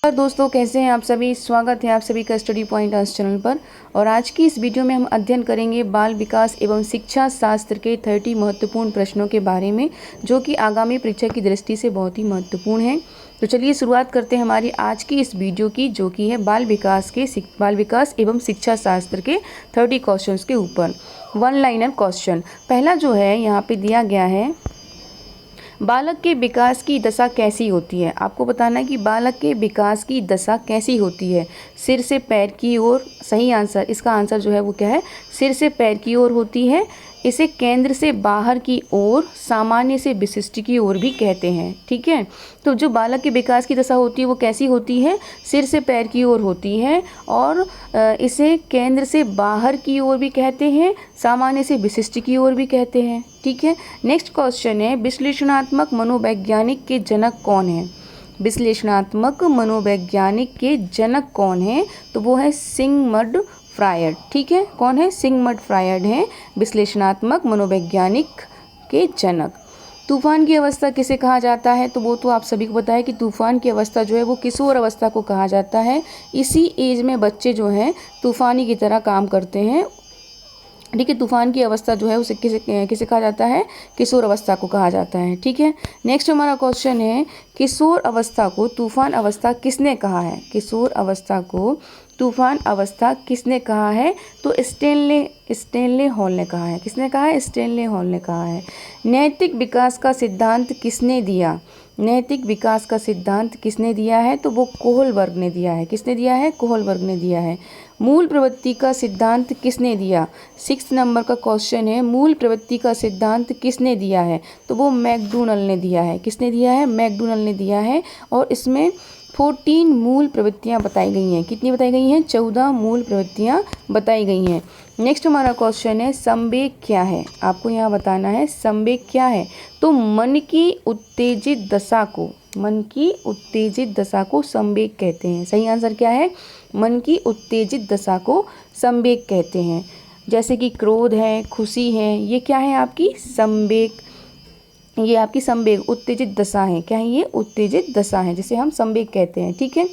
और दोस्तों, कैसे हैं आप सभी। स्वागत है आप सभी का स्टडी पॉइंट आज चैनल पर। और आज की इस वीडियो में हम अध्ययन करेंगे बाल विकास एवं शिक्षा शास्त्र के 30 महत्वपूर्ण प्रश्नों के बारे में, जो कि आगामी परीक्षा की दृष्टि से बहुत ही महत्वपूर्ण हैं। तो चलिए शुरुआत करते हैं हमारी आज की इस वीडियो की, जो कि है बाल विकास एवं शिक्षा शास्त्र के 30 क्वेश्चंस के ऊपर। One liner question. पहला जो है यहाँ पे दिया गया है, बालक के विकास की दशा कैसी होती है। आपको बताना है कि बालक के विकास की दशा कैसी होती है। सिर से पैर की ओर, सही आंसर, इसका आंसर जो है वो क्या है, सिर से पैर की ओर होती है। इसे केंद्र से बाहर की ओर, सामान्य से विशिष्ट की ओर भी कहते हैं। ठीक है, तो जो बालक के विकास की दशा होती है वो कैसी होती है, सिर से पैर की ओर होती है। और इसे केंद्र से बाहर की ओर भी कहते हैं, सामान्य से विशिष्ट की ओर भी कहते हैं। ठीक है, नेक्स्ट क्वेश्चन है, विश्लेषणात्मक मनोवैज्ञानिक के जनक कौन है। विश्लेषणात्मक मनोवैज्ञानिक के जनक कौन है, तो वो है सिगमंड फ्रायड। ठीक है, कौन है, सिगमंड फ्रायड हैं विश्लेषणात्मक मनोवैज्ञानिक के जनक। तूफान की अवस्था किसे कहा जाता है, तो वो तो आप सभी को पता है कि तूफान की अवस्था जो है वो किशोर अवस्था को कहा जाता है। इसी एज में बच्चे जो हैं तूफानी की तरह काम करते हैं। ठीक है, तूफान की अवस्था जो है उसे किसे कहा जाता है, किशोर अवस्था को कहा जाता है। ठीक है, नेक्स्ट हमारा क्वेश्चन है, किशोर अवस्था को तूफान अवस्था किसने कहा है। किशोर अवस्था को तूफान अवस्था किसने कहा है, तो स्टेनले हॉल ने कहा है। किसने कहा है, स्टेनले हॉल ने कहा है। नैतिक विकास का सिद्धांत किसने दिया। नैतिक विकास का सिद्धांत किसने दिया है, तो वो कोहलबर्ग ने दिया है। किसने दिया है, कोहलबर्ग ने दिया है। मूल प्रवृत्ति का सिद्धांत किसने दिया। 6 नंबर का क्वेश्चन है, मूल प्रवृत्ति का सिद्धांत किसने दिया है, तो वो मैकडूनल ने दिया है। किसने दिया है, मैकडूनल ने दिया है। और इसमें 14 मूल प्रवृत्तियाँ बताई गई हैं। कितनी बताई गई हैं, 14 मूल प्रवृत्तियाँ बताई गई हैं। नेक्स्ट हमारा क्वेश्चन है, संवेग क्या है। आपको यहाँ बताना है संवेग क्या है, तो मन की उत्तेजित दशा को, मन की उत्तेजित दशा को संवेग कहते हैं। सही आंसर क्या है, मन की उत्तेजित दशा को संवेग कहते हैं। जैसे कि क्रोध है, खुशी है, ये क्या है आपकी संवेग, ये आपकी संवेग उत्तेजित दशा है। क्या है ये, उत्तेजित दशा है, जिसे हम संवेग कहते हैं। ठीक है,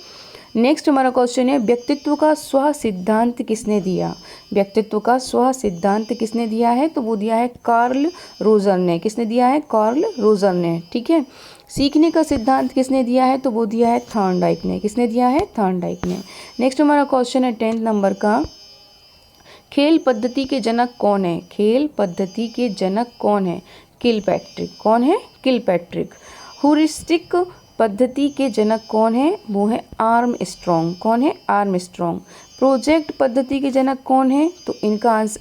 नेक्स्ट हमारा क्वेश्चन है, व्यक्तित्व का स्व सिद्धांत किसने दिया। व्यक्तित्व का स्व सिद्धांत किसने दिया है, तो वो दिया है कार्ल रोजर ने। किसने दिया है, कार्ल रोजर ने। ठीक है, सीखने का सिद्धांत किसने दिया है, तो वो दिया है थॉर्नडाइक ने। किसने दिया है, थॉर्नडाइक ने। नेक्स्ट हमारा क्वेश्चन है 10 नंबर का, खेल पद्धति के जनक कौन है। खेल पद्धति के जनक कौन है, किलपैट्रिक। कौन है, किलपैट्रिक। ह्यूरिस्टिक पद्धति के जनक कौन है, वो है आर्मस्ट्रॉन्ग। कौन है, आर्मस्ट्रॉन्ग। प्रोजेक्ट पद्धति के जनक कौन है, तो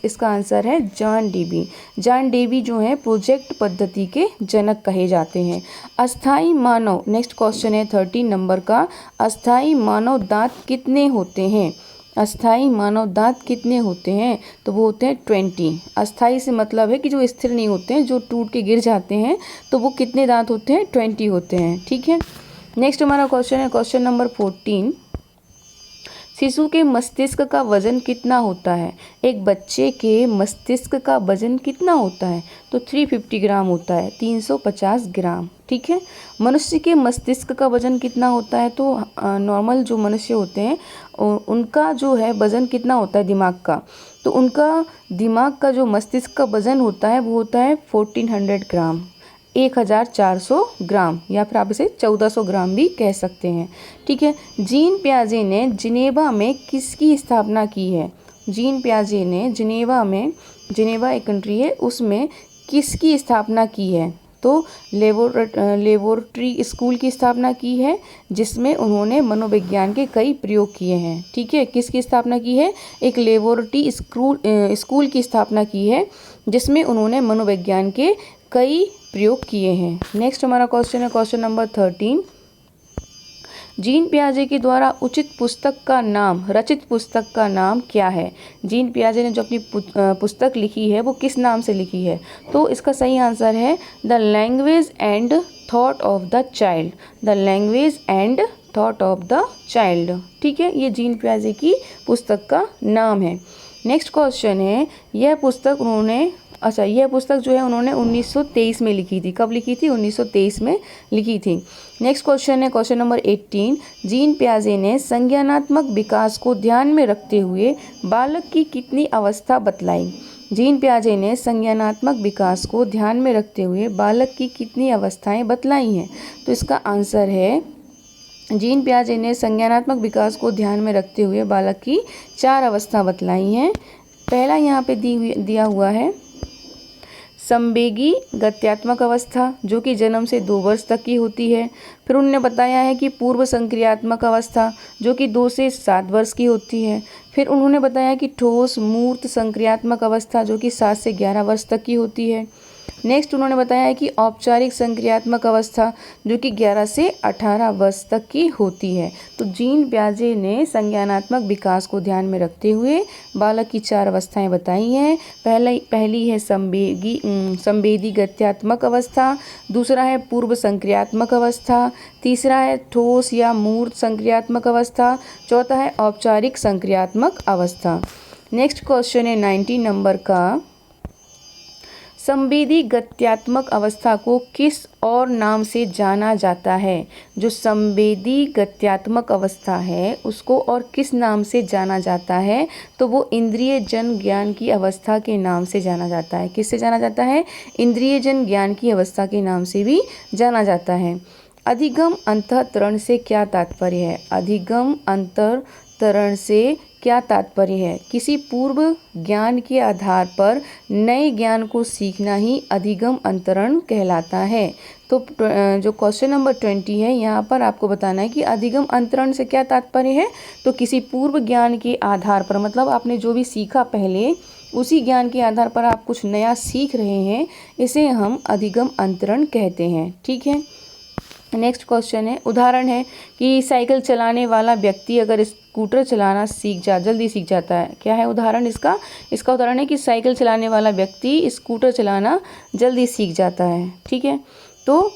इसका आंसर है जॉन डेवी। जॉन डेवी जो है प्रोजेक्ट पद्धति के जनक कहे जाते हैं। अस्थाई मानव, नेक्स्ट क्वेश्चन है 13 नंबर का, अस्थाई मानव दांत कितने होते हैं। अस्थाई मानव दांत कितने होते हैं, तो वो होते हैं 20। अस्थाई से मतलब है कि जो स्थिर नहीं होते हैं, जो टूट के गिर जाते हैं, तो वो कितने दांत होते हैं, 20 होते हैं। ठीक है, नेक्स्ट हमारा क्वेश्चन है क्वेश्चन नंबर 14, शिशु के मस्तिष्क का वजन कितना होता है। एक बच्चे के मस्तिष्क का वजन कितना होता है, तो 350 ग्राम होता है, 350 ग्राम। ठीक है, मनुष्य के मस्तिष्क का वजन कितना होता है, तो नॉर्मल जो मनुष्य होते हैं उनका जो है वजन कितना होता है दिमाग का, तो उनका दिमाग का जो मस्तिष्क का वजन होता है वो होता है 1400 ग्राम, 1400 ग्राम, या फिर आप इसे 1400 ग्राम भी कह सकते हैं। ठीक है, जीन पियाजे ने जिनेवा में किसकी स्थापना की है। जीन पियाजे ने जिनेवा एक कंट्री है, उसमें किसकी स्थापना की है, तो लेबोरेटरी स्कूल की स्थापना की है, जिसमें उन्होंने मनोविज्ञान के कई प्रयोग किए हैं। ठीक है, किसकी स्थापना की है, एक लेबोरेटरी स्कूल की स्थापना की है, जिसमें उन्होंने मनोविज्ञान के कई प्रयोग किए हैं। नेक्स्ट हमारा क्वेश्चन है क्वेश्चन नंबर 13, जीन पियाजे के द्वारा रचित पुस्तक का नाम क्या है। जीन पियाजे ने जो अपनी पुस्तक लिखी है वो किस नाम से लिखी है, तो इसका सही आंसर है the language and thought of the child. The language and thought of the child. ठीक है, ये जीन पियाजे की पुस्तक का नाम है। नेक्स्ट क्वेश्चन है, यह पुस्तक उन्होंने अच्छा, यह पुस्तक जो है उन्होंने 1923 में लिखी थी। कब लिखी थी? 1923 में लिखी थी। नेक्स्ट क्वेश्चन है क्वेश्चन नंबर 18। जीन पियाजे ने संज्ञानात्मक विकास को ध्यान में रखते हुए बालक की कितनी अवस्था बतलाई? जीन पियाजे ने संज्ञानात्मक विकास को ध्यान में रखते हुए बालक की कितनी अवस्थाएं बतलाई हैं? तो इसका आंसर है, जीन पियाजे ने संज्ञानात्मक विकास को ध्यान में रखते हुए बालक की 4 अवस्था बतलाई हैं। पहला यहाँ पे दिया हुआ है संवेगी गत्यात्मक अवस्था, जो कि जन्म से 2 वर्ष तक की होती है। फिर उन्होंने बताया है कि पूर्व संक्रियात्मक अवस्था, जो कि 2 से 7 वर्ष की होती है। फिर उन्होंने बताया कि ठोस मूर्त संक्रियात्मक अवस्था, जो कि 7 से 11 वर्ष तक की होती है। नेक्स्ट उन्होंने बताया है कि औपचारिक संक्रियात्मक अवस्था, जो कि 11 से 18 वर्ष तक की होती है। तो जीन पियाजे ने संज्ञानात्मक विकास को ध्यान में रखते हुए बालक की 4 अवस्थाएं बताई हैं। पहली है संवेदी गत्यात्मक अवस्था, दूसरा है पूर्व संक्रियात्मक अवस्था, तीसरा है ठोस या मूर्त संक्रियात्मक अवस्था, चौथा है औपचारिक संक्रियात्मक अवस्था। नेक्स्ट क्वेश्चन है 19 नंबर का, संवेदी गत्यात्मक अवस्था को किस और नाम से जाना जाता है? जो संवेदी गत्यात्मक अवस्था है उसको और किस नाम से जाना जाता है? तो वो इंद्रिय जन ज्ञान की अवस्था के नाम से जाना जाता है। किससे जाना जाता है? इंद्रिय जन ज्ञान की अवस्था के नाम से भी जाना जाता है। अधिगम अंतःतरण से क्या तात्पर्य है? अधिगम अंतःतरण से क्या तात्पर्य है? किसी पूर्व ज्ञान के आधार पर नए ज्ञान को सीखना ही अधिगम अंतरण कहलाता है। तो जो क्वेश्चन नंबर 20 है, यहाँ पर आपको बताना है कि अधिगम अंतरण से क्या तात्पर्य है। तो किसी पूर्व ज्ञान के आधार पर, मतलब आपने जो भी सीखा पहले उसी ज्ञान के आधार पर आप कुछ नया सीख रहे हैं, इसे हम अधिगम अंतरण कहते हैं। ठीक है। नेक्स्ट क्वेश्चन है, उदाहरण है कि साइकिल चलाने वाला व्यक्ति अगर स्कूटर चलाना जल्दी सीख जाता है। क्या है उदाहरण इसका? इसका उदाहरण है कि साइकिल चलाने वाला व्यक्ति स्कूटर चलाना जल्दी सीख जाता है। ठीक है। तो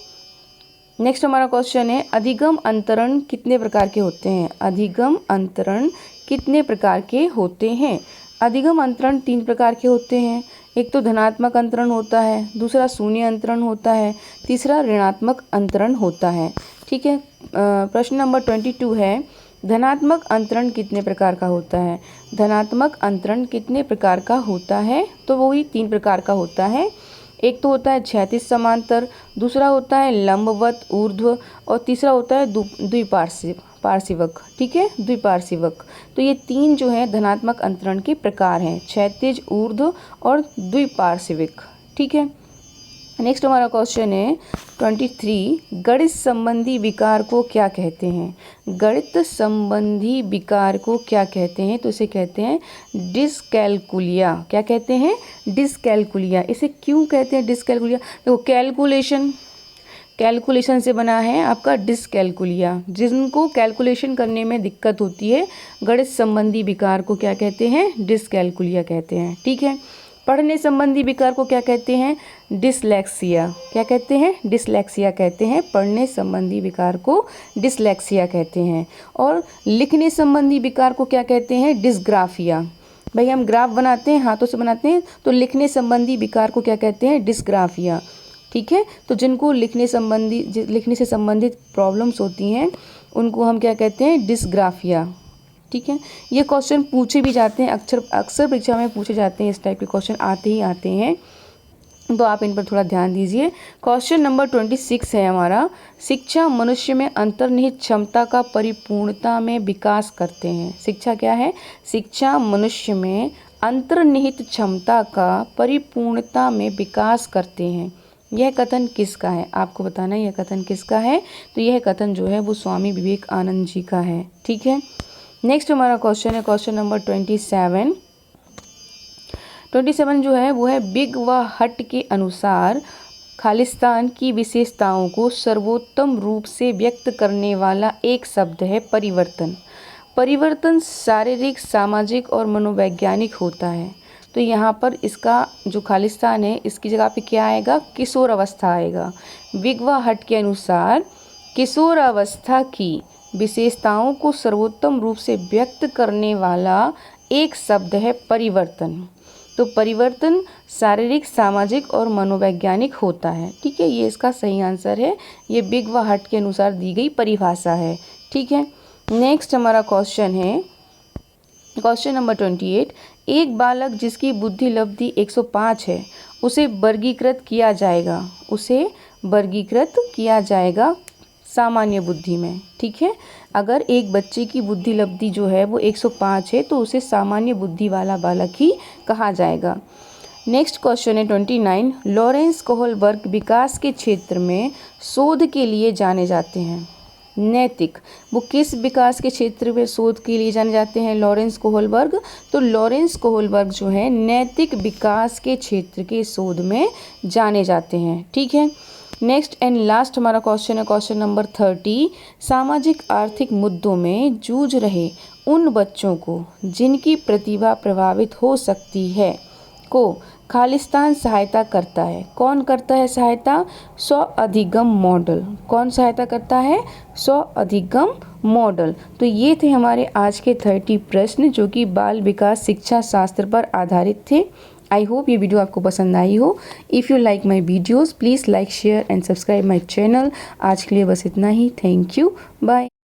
नेक्स्ट हमारा क्वेश्चन है, अधिगम अंतरण कितने प्रकार के होते हैं? अधिगम अंतरण कितने प्रकार के होते हैं? अधिगम अंतरण 3 प्रकार के होते हैं। एक तो धनात्मक अंतरण होता है, दूसरा शून्य अंतरण होता है, तीसरा ऋणात्मक अंतरण होता है। ठीक है। प्रश्न नंबर 22 है, धनात्मक अंतरण कितने प्रकार का होता है? धनात्मक अंतरण कितने प्रकार का होता है? तो वो ही 3 प्रकार का होता है। एक तो होता है क्षैतिज समांतर, दूसरा होता है लंबवत ऊर्ध्व, और तीसरा होता है द्विपार्श्विक। ठीक है, द्विपार्श्विक। तो ये 3 जो है धनात्मक अंतरण के प्रकार हैं, क्षैतिज, ऊर्ध्व और द्विपार्श्विक। ठीक है। नेक्स्ट हमारा क्वेश्चन है 23, गणित संबंधी विकार को क्या कहते हैं? गणित संबंधी विकार को क्या कहते हैं? तो इसे कहते हैं डिसकैलकुलिया। क्या कहते हैं? डिसकैलकुलिया। इसे क्यों कहते हैं डिसकैलकुलिया? देखो, कैलकुलेशन से बना है आपका डिसकैलकुलिया। जिनको कैलकुलेशन करने में दिक्कत होती है, गणित संबंधी विकार को क्या कहते हैं? डिसकैलकुलिया कहते हैं। ठीक है। पढ़ने संबंधी विकार को क्या कहते हैं? डिसलेक्सिया। क्या कहते हैं? डिसलेक्सिया कहते हैं। पढ़ने संबंधी विकार को डिसलेक्सिया कहते हैं। और लिखने संबंधी विकार को क्या कहते हैं? डिसग्राफिया। भाई हम ग्राफ बनाते हैं, हाथों से बनाते हैं, तो लिखने संबंधी विकार को क्या कहते हैं? डिसग्राफिया। ठीक है। तो जिनको लिखने से संबंधित प्रॉब्लम्स होती हैं उनको हम क्या कहते हैं? डिसग्राफिया। ठीक है। ये क्वेश्चन पूछे भी जाते हैं, अक्सर परीक्षा में पूछे जाते हैं। इस टाइप के क्वेश्चन आते हैं, तो आप इन पर थोड़ा ध्यान दीजिए। क्वेश्चन नंबर 26 है हमारा, शिक्षा मनुष्य में अंतर्निहित क्षमता का परिपूर्णता में विकास करते हैं। शिक्षा क्या है? शिक्षा मनुष्य में अंतर्निहित क्षमता का परिपूर्णता में विकास करते हैं। यह कथन किसका है? आपको बताना है यह कथन किसका है। तो यह कथन जो है वो स्वामी विवेकानंद जी का है। ठीक है। नेक्स्ट हमारा क्वेश्चन है क्वेश्चन नंबर 27 जो है वो है, बिग व हट के अनुसार खालिस्तान की विशेषताओं को सर्वोत्तम रूप से व्यक्त करने वाला एक शब्द है परिवर्तन। परिवर्तन शारीरिक, सामाजिक और मनोवैज्ञानिक होता है। तो यहाँ पर इसका जो खालिस्तान है इसकी जगह पे क्या आएगा? किशोर अवस्था आएगा। बिग व हट के अनुसार किशोर अवस्था की विशेषताओं को सर्वोत्तम रूप से व्यक्त करने वाला एक शब्द है परिवर्तन। तो परिवर्तन शारीरिक, सामाजिक और मनोवैज्ञानिक होता है। ठीक है, ये इसका सही आंसर है। ये बिग व हट के अनुसार दी गई परिभाषा है। ठीक है, नेक्स्ट हमारा क्वेश्चन है क्वेश्चन नंबर 28। एक बालक जिसकी बुद्धि लब्धि 105 है उसे वर्गीकृत किया जाएगा सामान्य बुद्धि में। ठीक है, अगर एक बच्चे की बुद्धि लब्धि जो है वो 105 है तो उसे सामान्य बुद्धि वाला बालक ही कहा जाएगा। नेक्स्ट क्वेश्चन है 29। लॉरेंस कोहलबर्ग विकास के क्षेत्र में शोध के लिए जाने जाते हैं। नैतिक, वो किस विकास के क्षेत्र में शोध के लिए जाने जाते हैं लॉरेंस कोहलबर्ग? तो लॉरेंस कोहलबर्ग जो है नैतिक विकास के क्षेत्र के शोध में जाने जाते हैं। ठीक है, नेक्स्ट एंड लास्ट हमारा क्वेश्चन है क्वेश्चन नंबर 30। सामाजिक आर्थिक मुद्दों में जूझ रहे उन बच्चों को जिनकी प्रतिभा प्रभावित हो सकती है को खालिस्तान सहायता करता है। कौन करता है सहायता? स्व अधिगम मॉडल। कौन सहायता करता है? स्व अधिगम मॉडल। तो ये थे हमारे आज के 30 प्रश्न जो कि बाल विकास शिक्षा शास्त्र पर आधारित थे। आई होप ये वीडियो आपको पसंद आई हो। If you like my videos please like, share and subscribe my channel. आज के लिए बस इतना ही। Thank you, bye.